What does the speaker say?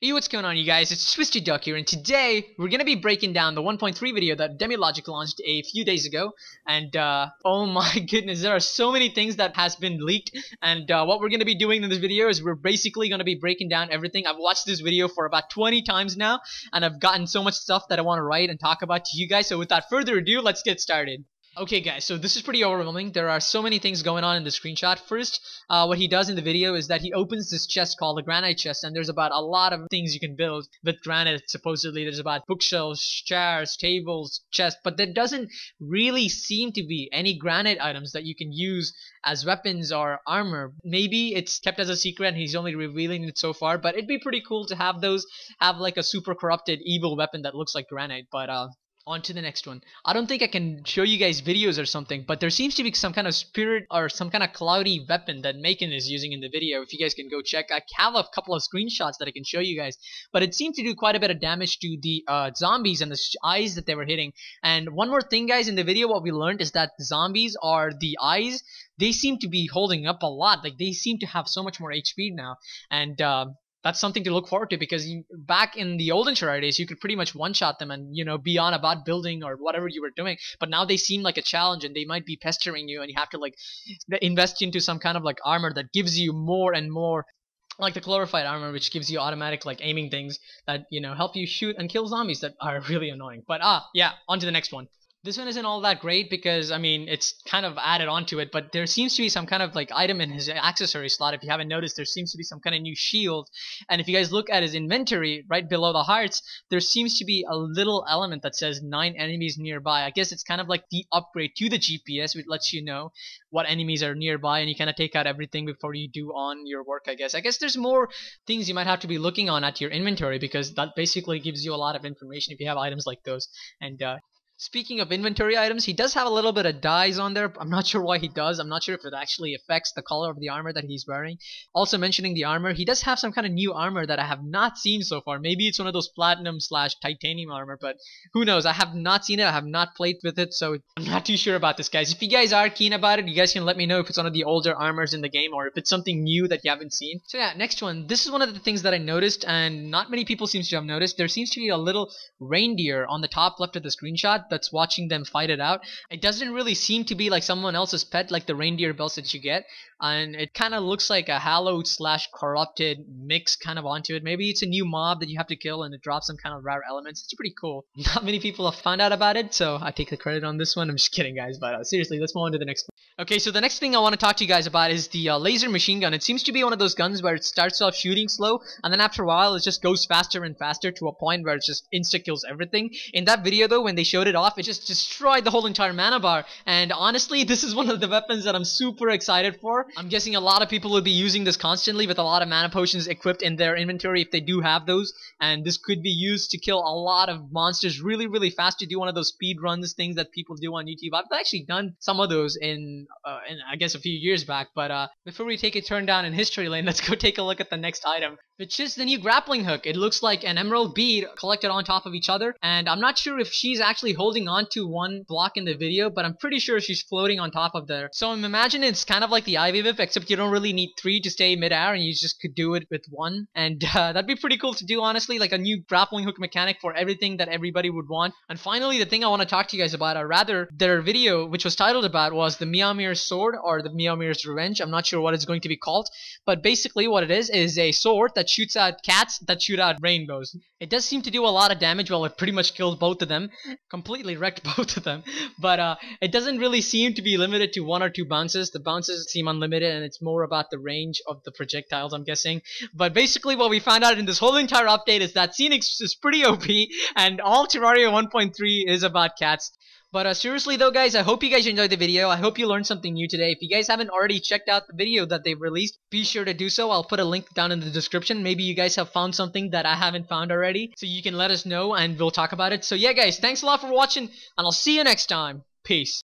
Hey, what's going on, you guys? It's Twisted Duck here, and today we're gonna be breaking down the 1.3 video that Demilogic launched a few days ago. And oh my goodness, there are so many things that has been leaked. And what we're gonna be doing in this video is we're basically gonna be breaking down everything. I've watched this video for about 20 times now, and I've gotten so much stuff that I want to write and talk about to you guys. So without further ado, let's get started. Okay guys, so this is pretty overwhelming. There are so many things going on in the screenshot. First, what he does in the video is that he opens this chest called the granite chest, and there's about a lot of things you can build with granite. Supposedly there's about bookshelves, chairs, tables, chests, but there doesn't really seem to be any granite items that you can use as weapons or armor. Maybe it's kept as a secret and he's only revealing it so far, but it'd be pretty cool to have those, have like a super corrupted evil weapon that looks like granite. But on to the next one. I don't think I can show you guys videos or something, but there seems to be some kind of spirit or some kind of cloudy weapon that Macon is using in the video. If you guys can go check, I have a couple of screenshots that I can show you guys, but it seemed to do quite a bit of damage to the zombies and the eyes that they were hitting. And one more thing, guys, in the video what we learned is that the zombies or the eyes, they seem to be holding up a lot. Like, they seem to have so much more HP now, and that's something to look forward to, because back in the olden Terraria days, you could pretty much one-shot them and, you know, be on about building or whatever you were doing. But now they seem like a challenge, and they might be pestering you, and you have to, like, invest into some kind of, like, armor that gives you more and more, like the glorified armor, which gives you automatic, like, aiming things that, you know, help you shoot and kill zombies that are really annoying. But, yeah, on to the next one. This one isn't all that great because, I mean, it's kind of added onto it, but there seems to be some kind of, like, item in his accessory slot. If you haven't noticed, there seems to be some kind of new shield. And if you guys look at his inventory, right below the hearts, there seems to be a little element that says 9 enemies nearby. I guess it's kind of like the upgrade to the GPS, which lets you know what enemies are nearby, and you kind of take out everything before you do on your work, I guess. I guess there's more things you might have to be looking on at your inventory, because that basically gives you a lot of information if you have items like those. And speaking of inventory items, he does have a little bit of dyes on there. I'm not sure why he does. I'm not sure if it actually affects the color of the armor that he's wearing. Also mentioning the armor, he does have some kind of new armor that I have not seen so far. Maybe it's one of those platinum / titanium armor, but who knows? I have not seen it. I have not played with it, so I'm not too sure about this, guys. If you guys are keen about it, you guys can let me know if it's one of the older armors in the game or if it's something new that you haven't seen. So yeah, next one. This is one of the things that I noticed, and not many people seem to have noticed. There seems to be a little reindeer on the top left of the screenshot that's watching them fight it out. It doesn't really seem to be like someone else's pet, like the reindeer bells that you get, and it kind of looks like a hallowed / corrupted mix kind of onto it. Maybe it's a new mob that you have to kill and it drops some kind of rare elements. It's pretty cool. Not many people have found out about it, so I take the credit on this one. I'm just kidding, guys, but seriously, let's move on to the next one. Okay, so the next thing I want to talk to you guys about is the laser machine gun. It seems to be one of those guns where it starts off shooting slow, and then after a while it just goes faster and faster to a point where it just insta-kills everything. In that video though, when they showed it off, it just destroyed the whole entire mana bar, and honestly, this is one of the weapons that I'm super excited for. I'm guessing a lot of people will be using this constantly with a lot of mana potions equipped in their inventory if they do have those, and this could be used to kill a lot of monsters really, really fast, to do one of those speed runs things that people do on YouTube. I've actually done some of those in I guess a few years back, but before we take a turn down in history lane, let's go take a look at the next item, which is the new grappling hook. It looks like an emerald bead collected on top of each other, and I'm not sure if she's actually holding on to one block in the video, but I'm pretty sure she's floating on top of there. So I'm imagining it's kind of like the Ivy Whip, except you don't really need 3 to stay midair, and you just could do it with 1, and that'd be pretty cool to do, honestly, like a new grappling hook mechanic for everything that everybody would want. And finally, the thing I want to talk to you guys about, or rather their video which was titled about, was the Meowmere sword, or the Meowmere's revenge. I'm not sure what it's going to be called, but basically what it is a sword that shoots out cats that shoot out rainbows. It does seem to do a lot of damage. Well, it pretty much killed both of them, completely wrecked both of them, but it doesn't really seem to be limited to 1 or 2 bounces. The bounces seem unlimited, and it's more about the range of the projectiles, I'm guessing. But basically what we found out in this whole entire update is that Phoenix is pretty OP, and all Terraria 1.3 is about cats. But seriously though, guys, I hope you guys enjoyed the video. I hope you learned something new today. If you guys haven't already checked out the video that they've released, be sure to do so. I'll put a link down in the description. Maybe you guys have found something that I haven't found already, so you can let us know and we'll talk about it. So yeah, guys, thanks a lot for watching, and I'll see you next time. Peace.